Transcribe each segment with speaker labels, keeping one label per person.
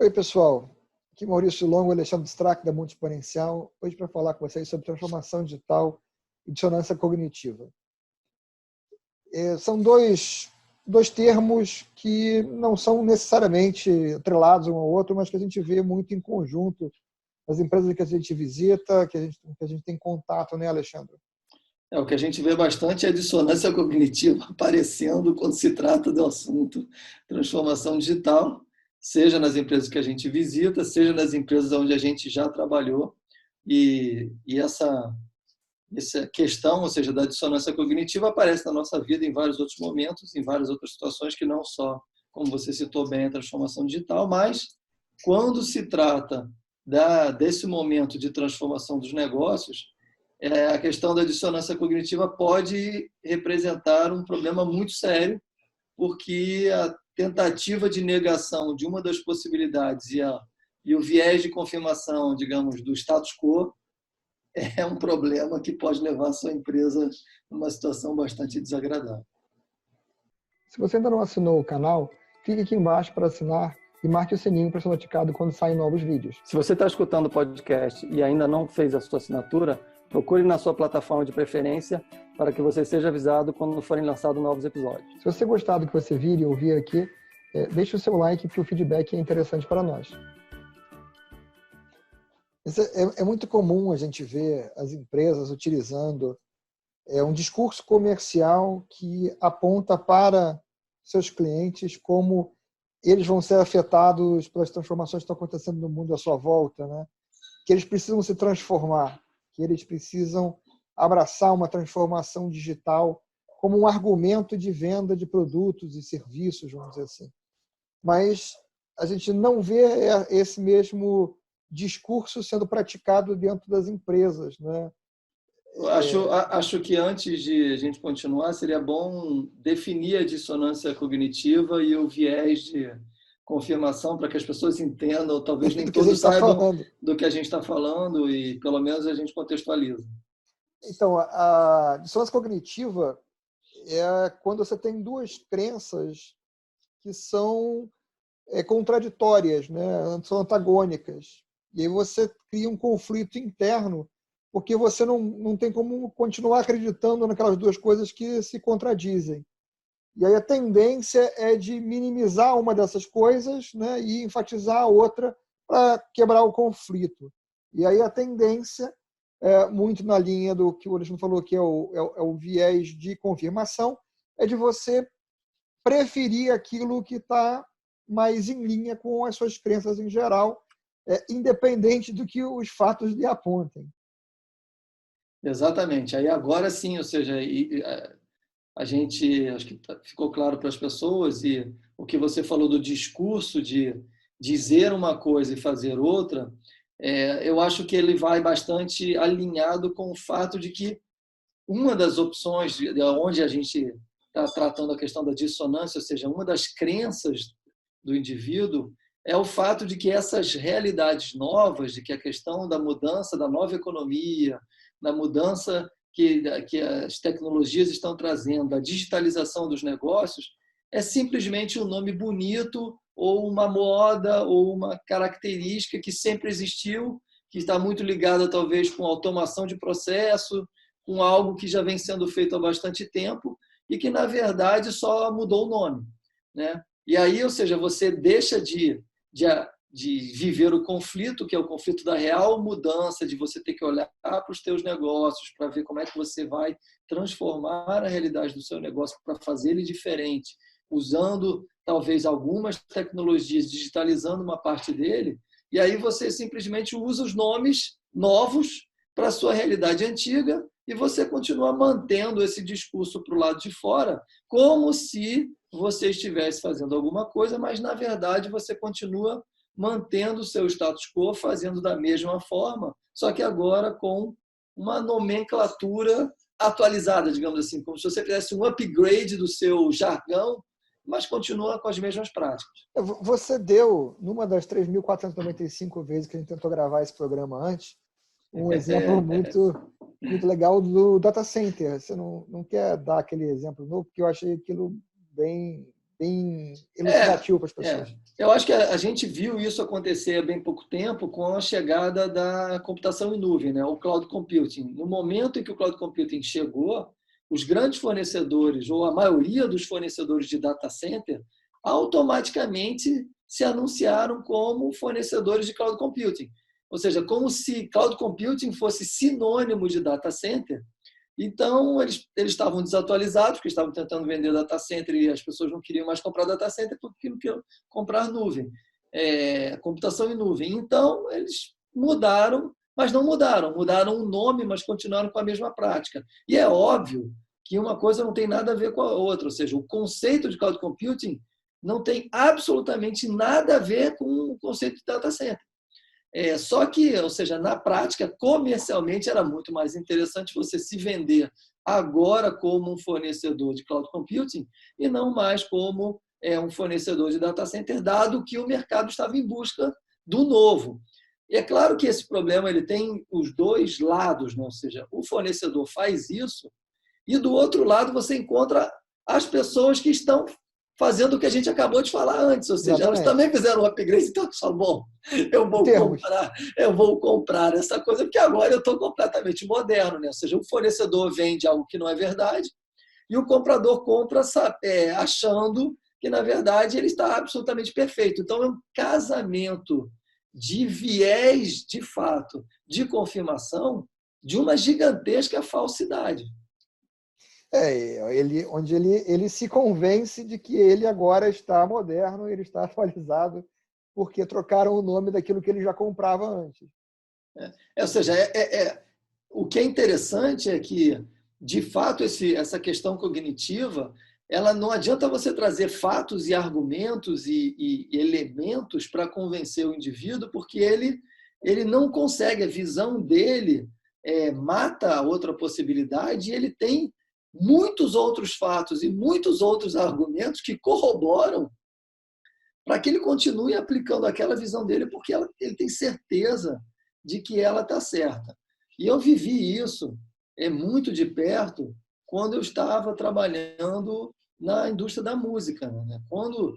Speaker 1: Oi, pessoal. Aqui Maurício Longo, Alexandre Strack, da Mundo Exponencial. Hoje para falar com vocês sobre transformação digital e dissonância cognitiva. São dois termos que não são necessariamente atrelados um ao outro, mas que a gente vê muito em conjunto nas empresas que a gente visita, que a gente tem contato, né, Alexandre?
Speaker 2: O que a gente vê bastante é a dissonância cognitiva aparecendo quando se trata do assunto transformação digital, seja nas empresas que a gente visita, seja nas empresas onde a gente já trabalhou. E essa questão, ou seja, da dissonância cognitiva, aparece na nossa vida em vários outros momentos, em várias outras situações, que não só, como você citou bem, a transformação digital, mas quando se trata desse momento de transformação dos negócios, a questão da dissonância cognitiva pode representar um problema muito sério, porque a tentativa de negação de uma das possibilidades e o viés de confirmação, digamos, do status quo é um problema que pode levar a sua empresa numa situação bastante desagradável.
Speaker 1: Se você ainda não assinou o canal, clique aqui embaixo para assinar e marque o sininho para ser notificado quando saem novos vídeos.
Speaker 2: Se você está escutando o podcast e ainda não fez a sua assinatura, procure na sua plataforma de preferência para que você seja avisado quando forem lançados novos episódios.
Speaker 1: Se você gostar do que você vir e ouvir aqui, deixe o seu like, que o feedback é interessante para nós. É muito comum a gente ver as empresas utilizando um discurso comercial que aponta para seus clientes como eles vão ser afetados pelas transformações que estão acontecendo no mundo à sua volta, né? Que eles precisam se transformar, que eles precisam abraçar uma transformação digital como um argumento de venda de produtos e serviços, vamos dizer assim. Mas a gente não vê esse mesmo discurso sendo praticado dentro das empresas, né?
Speaker 2: Acho que antes de a gente continuar, seria bom definir a dissonância cognitiva e o viés de confirmação para que as pessoas entendam, ou talvez nem todos saibam do que a gente está falando e pelo menos a gente contextualiza.
Speaker 1: Então, a dissonância cognitiva é quando você tem duas crenças que são contraditórias, né? São antagônicas. E aí você cria um conflito interno porque você não tem como continuar acreditando naquelas duas coisas que se contradizem. E aí a tendência é de minimizar uma dessas coisas, né, e enfatizar a outra para quebrar o conflito. E aí a tendência, muito na linha do que o Alexandre falou, que é o viés de confirmação, é de você preferir aquilo que está mais em linha com as suas crenças em geral, independente do que os fatos lhe apontem.
Speaker 2: Exatamente. Aí agora sim, ou seja, a gente, acho que ficou claro para as pessoas, e o que você falou do discurso de dizer uma coisa e fazer outra, eu acho que ele vai bastante alinhado com o fato de que uma das opções, onde a gente está tratando a questão da dissonância, ou seja, uma das crenças do indivíduo, é o fato de que essas realidades novas, de que a questão da mudança da nova economia, da mudança que as tecnologias estão trazendo, a digitalização dos negócios, é simplesmente um nome bonito ou uma moda ou uma característica que sempre existiu, que está muito ligada talvez com automação de processo, com algo que já vem sendo feito há bastante tempo e que, na verdade, só mudou o nome, né? E aí, ou seja, você deixa de viver o conflito, que é o conflito da real mudança, de você ter que olhar para os teus negócios, para ver como é que você vai transformar a realidade do seu negócio para fazer ele diferente, usando talvez algumas tecnologias, digitalizando uma parte dele, e aí você simplesmente usa os nomes novos para a sua realidade antiga e você continua mantendo esse discurso para o lado de fora, como se você estivesse fazendo alguma coisa, mas, na verdade, você continua mantendo o seu status quo, fazendo da mesma forma, só que agora com uma nomenclatura atualizada, digamos assim, como se você fizesse um upgrade do seu jargão, mas continua com as mesmas práticas.
Speaker 1: Você deu, numa das 3.495 vezes que a gente tentou gravar esse programa antes, um exemplo muito legal do data center. Você não quer dar aquele exemplo novo, porque eu achei aquilo bem bem elucidativo para as pessoas.
Speaker 2: Eu acho que a gente viu isso acontecer há bem pouco tempo com a chegada da computação em nuvem, né? O cloud computing. No momento em que o cloud computing chegou, os grandes fornecedores, ou a maioria dos fornecedores de data center, automaticamente se anunciaram como fornecedores de cloud computing. Ou seja, como se cloud computing fosse sinônimo de data center. Então, eles estavam desatualizados, porque estavam tentando vender data center e as pessoas não queriam mais comprar data center porque não queriam comprar nuvem, computação em nuvem. Então, eles mudaram, mas não mudaram. Mudaram o nome, mas continuaram com a mesma prática. E é óbvio que uma coisa não tem nada a ver com a outra. Ou seja, o conceito de cloud computing não tem absolutamente nada a ver com o conceito de data center. Só que, ou seja, na prática, comercialmente, era muito mais interessante você se vender agora como um fornecedor de cloud computing e não mais como um fornecedor de data center, dado que o mercado estava em busca do novo. E é claro que esse problema ele tem os dois lados, né? Ou seja, o fornecedor faz isso e, do outro lado, você encontra as pessoas que estão fazendo o que a gente acabou de falar antes, ou seja, elas também fizeram um upgrade, então só bom, eu vou comprar essa coisa, porque agora eu estou completamente moderno, né? Ou seja, o fornecedor vende algo que não é verdade e o comprador compra achando que, na verdade, ele está absolutamente perfeito. Então, é um casamento de viés, de fato, de confirmação de uma gigantesca falsidade.
Speaker 1: Onde ele se convence de que ele agora está moderno, ele está atualizado, porque trocaram o nome daquilo que ele já comprava antes.
Speaker 2: Ou seja, o que é interessante é que, de fato, essa questão cognitiva, ela não adianta você trazer fatos e argumentos e elementos para convencer o indivíduo, porque ele não consegue, a visão dele mata a outra possibilidade e ele tem muitos outros fatos e muitos outros argumentos que corroboram para que ele continue aplicando aquela visão dele, porque ele tem certeza de que ela está certa. E eu vivi isso muito de perto quando eu estava trabalhando na indústria da música, né? Quando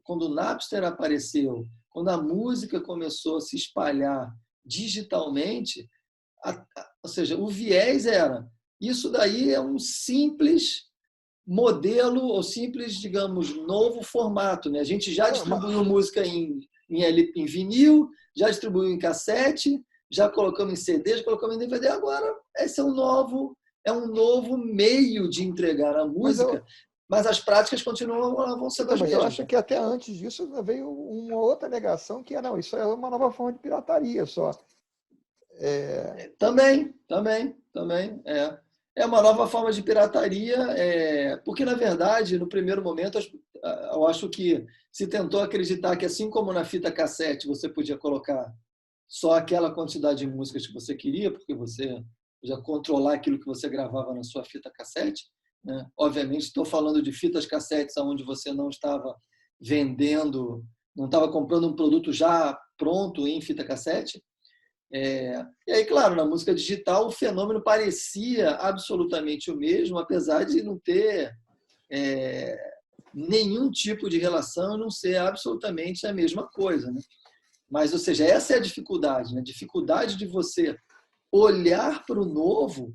Speaker 2: quando o Napster apareceu, quando a música começou a se espalhar digitalmente, ou seja, o viés era: isso daí é um simples modelo ou simples, digamos, novo formato, né? A gente já distribuiu música em vinil, já distribuiu em cassete, já colocamos em CD, já colocamos em DVD. Agora, esse é um novo meio de entregar a música, mas as práticas vão ser as mesmas.
Speaker 1: Eu acho que até antes disso veio uma outra negação, que não, isso é uma nova forma de pirataria só.
Speaker 2: Também. É uma nova forma de pirataria, porque, na verdade, no primeiro momento, eu acho que se tentou acreditar que, assim como na fita cassete, você podia colocar só aquela quantidade de músicas que você queria, porque você já controlar aquilo que você gravava na sua fita cassete, né? Obviamente, estou falando de fitas cassetes onde você não estava vendendo, não estava comprando um produto já pronto em fita cassete. E aí, claro, na música digital o fenômeno parecia absolutamente o mesmo, apesar de não ter nenhum tipo de relação, não ser absolutamente a mesma coisa, né? Mas, ou seja, essa é a dificuldade, né? A dificuldade de você olhar para o novo,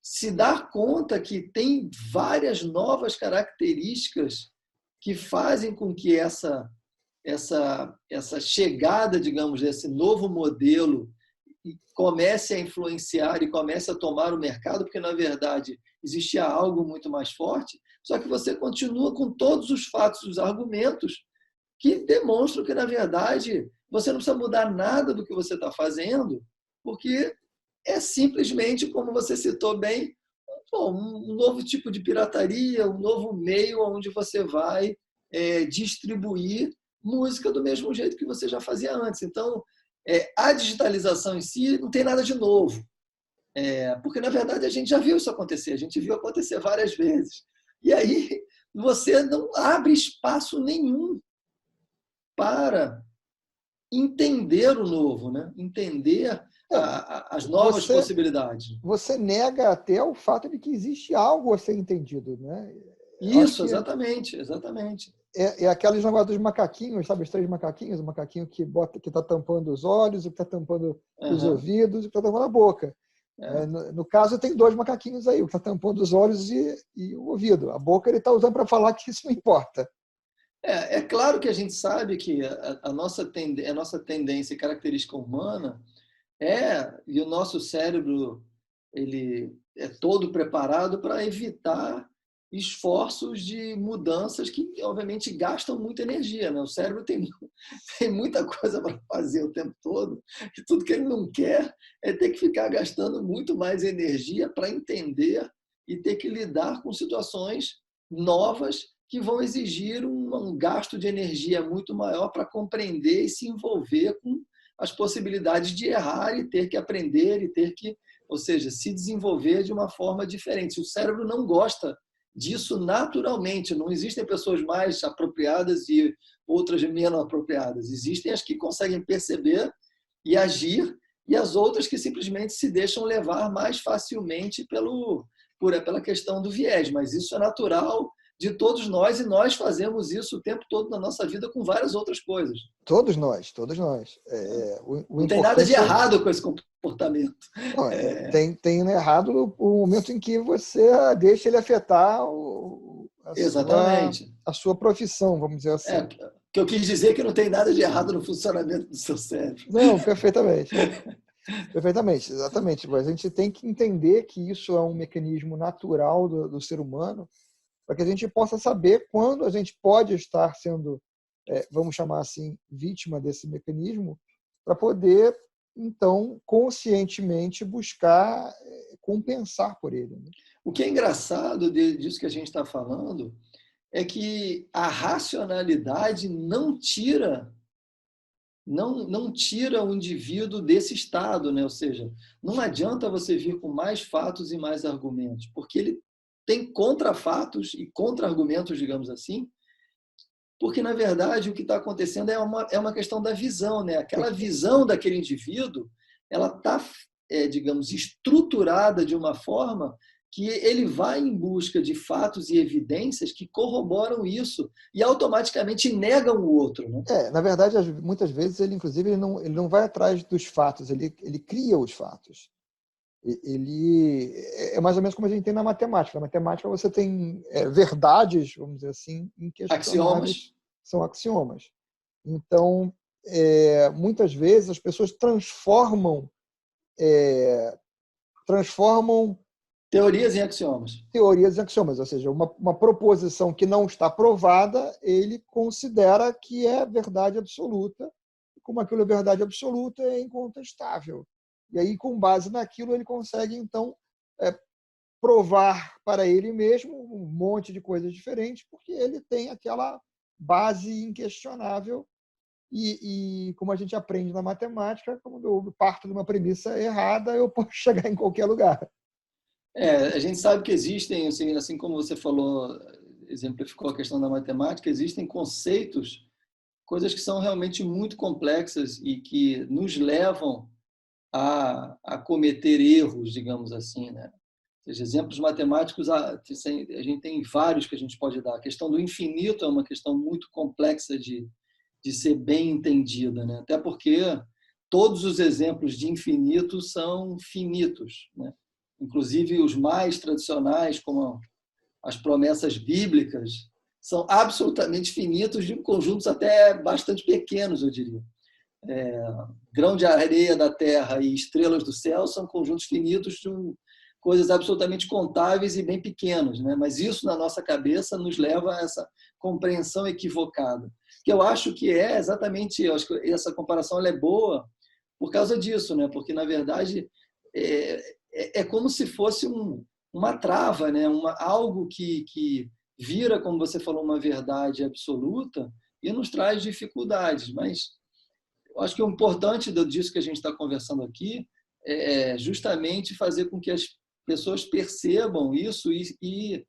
Speaker 2: se dar conta que tem várias novas características que fazem com que essa chegada, digamos, desse novo modelo comece a influenciar e comece a tomar o mercado, porque, na verdade, existia algo muito mais forte, só que você continua com todos os fatos, os argumentos que demonstram que, na verdade, você não precisa mudar nada do que você está fazendo, porque é simplesmente, como você citou bem, um novo tipo de pirataria, um novo meio onde você vai distribuir música do mesmo jeito que você já fazia antes. Então, a digitalização em si não tem nada de novo, porque, na verdade, a gente já viu isso acontecer, a gente viu acontecer várias vezes. E aí você não abre espaço nenhum para entender o novo, né? Entender as novas possibilidades.
Speaker 1: Você nega até o fato de que existe algo a ser entendido, né? Eu acho
Speaker 2: Isso,
Speaker 1: que
Speaker 2: exatamente, exatamente.
Speaker 1: é aqueles negócios dos macaquinhos, sabe? Os 3 macaquinhos, o macaquinho que está tampando os olhos, o que está tampando os
Speaker 2: Aham,
Speaker 1: ouvidos, o que está tampando a boca.
Speaker 2: é.
Speaker 1: No caso, tem 2 macaquinhos aí, o que está tampando os olhos e o ouvido. A boca ele está usando para falar que isso não importa.
Speaker 2: É claro que a gente sabe que a nossa tendência e característica humana e o nosso cérebro ele é todo preparado para evitar esforços de mudanças que, obviamente, gastam muita energia. Né? O cérebro tem, tem muita coisa para fazer o tempo todo, e tudo que ele não quer é ter que ficar gastando muito mais energia para entender e ter que lidar com situações novas que vão exigir um gasto de energia muito maior para compreender e se envolver com as possibilidades de errar e ter que aprender e ter que, ou seja, se desenvolver de uma forma diferente. O cérebro não gosta disso naturalmente. Não existem pessoas mais apropriadas e outras menos apropriadas. Existem as que conseguem perceber e agir e as outras que simplesmente se deixam levar mais facilmente pela questão do viés. Mas isso é natural de todos nós e nós fazemos isso o tempo todo na nossa vida com várias outras coisas.
Speaker 1: Todos nós, todos nós. O
Speaker 2: Não tem nada de
Speaker 1: importante é.
Speaker 2: errado com esse comportamento.
Speaker 1: Não, tem errado o momento em que você deixa ele afetar
Speaker 2: Exatamente.
Speaker 1: a sua profissão, vamos dizer assim.
Speaker 2: Que eu quis dizer que não tem nada de errado no funcionamento do seu cérebro.
Speaker 1: Não, perfeitamente. Perfeitamente, exatamente. Mas a gente tem que entender que isso é um mecanismo natural do ser humano, para que a gente possa saber quando a gente pode estar sendo, vamos chamar assim, vítima desse mecanismo, para poder, então, conscientemente buscar compensar por ele. Né?
Speaker 2: O que é engraçado disso que a gente está falando é que a racionalidade não tira o indivíduo desse estado, né? Ou seja, não adianta você vir com mais fatos e mais argumentos, porque ele tem contrafatos e contra-argumentos, digamos assim, porque, na verdade, o que está acontecendo é uma questão da visão. Né? Aquela visão daquele indivíduo ela está, digamos, estruturada de uma forma que ele vai em busca de fatos e evidências que corroboram isso e automaticamente negam o outro. Né?
Speaker 1: Na verdade, muitas vezes, inclusive, ele não vai atrás dos fatos, ele cria os fatos. Ele é mais ou menos como a gente tem na matemática. Na matemática você tem verdades, vamos dizer assim, inquestionáveis,
Speaker 2: Axiomas.
Speaker 1: são axiomas. Então, muitas vezes as pessoas transformam
Speaker 2: Teorias em axiomas.
Speaker 1: teorias em axiomas, ou seja, uma proposição que não está provada, ele considera que é verdade absoluta, e como aquilo é verdade absoluta, é incontestável. E aí, com base naquilo, ele consegue, então, provar para ele mesmo um monte de coisas diferentes, porque ele tem aquela base inquestionável. E como a gente aprende na matemática, quando eu parto de uma premissa errada, eu posso chegar em qualquer lugar.
Speaker 2: A gente sabe que existem, assim como você falou, exemplificou a questão da matemática, existem conceitos, coisas que são realmente muito complexas e que nos levam a cometer erros, digamos assim, né? Ou seja, exemplos matemáticos, a gente tem vários que a gente pode dar. A questão do infinito é uma questão muito complexa de ser bem entendida, né? Até porque todos os exemplos de infinito são finitos, né? Inclusive os mais tradicionais, como as promessas bíblicas, são absolutamente finitos de conjuntos até bastante pequenos, eu diria. Grão de areia da terra e estrelas do céu são conjuntos finitos de coisas absolutamente contáveis e bem pequenas, né? Mas isso na nossa cabeça nos leva a essa compreensão equivocada, que eu acho que é exatamente, eu acho que essa comparação ela é boa por causa disso, né? Porque na verdade é como se fosse uma trava, né? Algo que vira, como você falou, uma verdade absoluta e nos traz dificuldades, mas eu acho que o importante disso que a gente está conversando aqui é justamente fazer com que as pessoas percebam isso e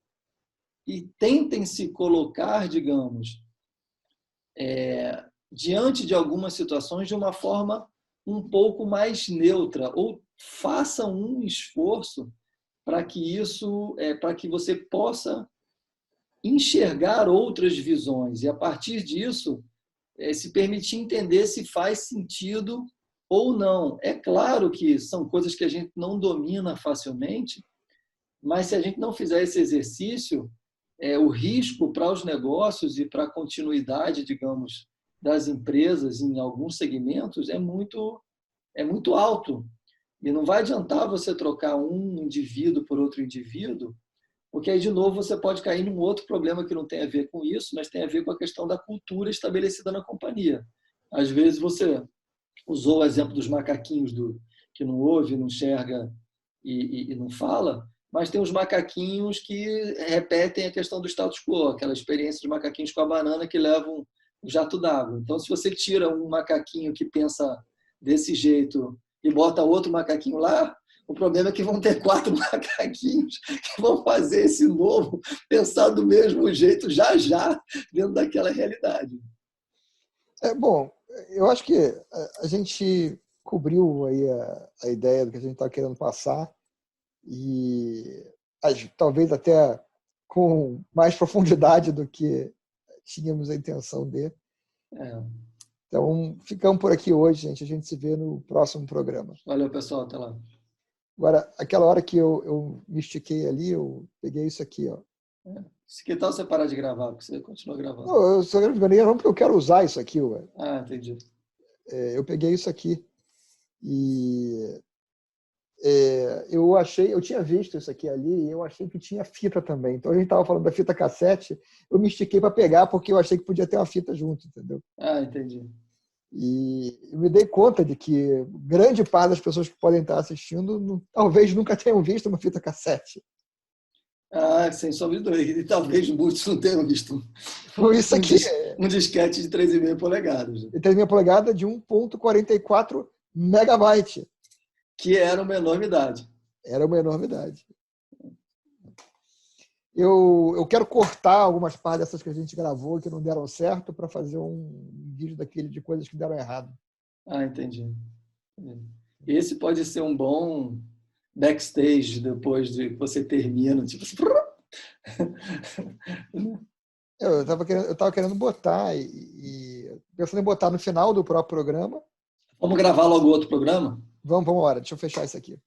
Speaker 2: tentem se colocar, digamos, diante de algumas situações de uma forma um pouco mais neutra, ou façam um esforço para que isso, para que você possa enxergar outras visões e, a partir disso, se permitir entender se faz sentido ou não. É claro que são coisas que a gente não domina facilmente, mas se a gente não fizer esse exercício, o risco para os negócios e para a continuidade, digamos, das empresas em alguns segmentos é muito alto. E não vai adiantar você trocar um indivíduo por outro indivíduo, porque aí, de novo, você pode cair num outro problema que não tem a ver com isso, mas tem a ver com a questão da cultura estabelecida na companhia. Às vezes você usou o exemplo dos macaquinhos que não ouve, não enxerga e não fala, mas tem os macaquinhos que repetem a questão do status quo, aquela experiência dos macaquinhos com a banana que levam um jato d'água. Então, se você tira um macaquinho que pensa desse jeito e bota outro macaquinho lá, o problema é que vão ter 4 macaquinhos que vão fazer esse novo pensar do mesmo jeito já dentro daquela realidade.
Speaker 1: Bom, eu acho que a gente cobriu aí a ideia do que a gente está querendo passar e talvez até com mais profundidade do que tínhamos a intenção de. Então, ficamos por aqui hoje, gente. A gente se vê no próximo programa.
Speaker 2: Valeu, pessoal. Até lá.
Speaker 1: Agora, aquela hora que eu me estiquei ali, eu peguei isso aqui, ó.
Speaker 2: Que tal você parar de gravar, porque você continua gravando?
Speaker 1: Não, eu só não porque eu quero usar isso aqui, ué.
Speaker 2: Entendi.
Speaker 1: Eu peguei isso aqui e eu tinha visto isso aqui ali e eu achei que tinha fita também. Então a gente estava falando da fita cassete, eu me estiquei para pegar porque eu achei que podia ter uma fita junto, entendeu?
Speaker 2: Entendi.
Speaker 1: E eu me dei conta de que grande parte das pessoas que podem estar assistindo talvez nunca tenham visto uma fita cassete.
Speaker 2: Sem sombra de dúvida. E talvez muitos não tenham visto
Speaker 1: Foi isso aqui.
Speaker 2: Um disquete de 3,5 polegadas.
Speaker 1: E 3,5 polegadas de 1,44 megabyte.
Speaker 2: Que era uma enormidade.
Speaker 1: Era uma enormidade. Eu quero cortar algumas partes dessas que a gente gravou que não deram certo para fazer um vídeo daquele de coisas que deram errado.
Speaker 2: Entendi. Esse pode ser um bom backstage depois de que você termina. Tipo...
Speaker 1: Eu estava querendo botar e pensando em botar no final do próprio programa.
Speaker 2: Vamos gravar logo outro programa?
Speaker 1: Vamos embora. Deixa eu fechar isso aqui.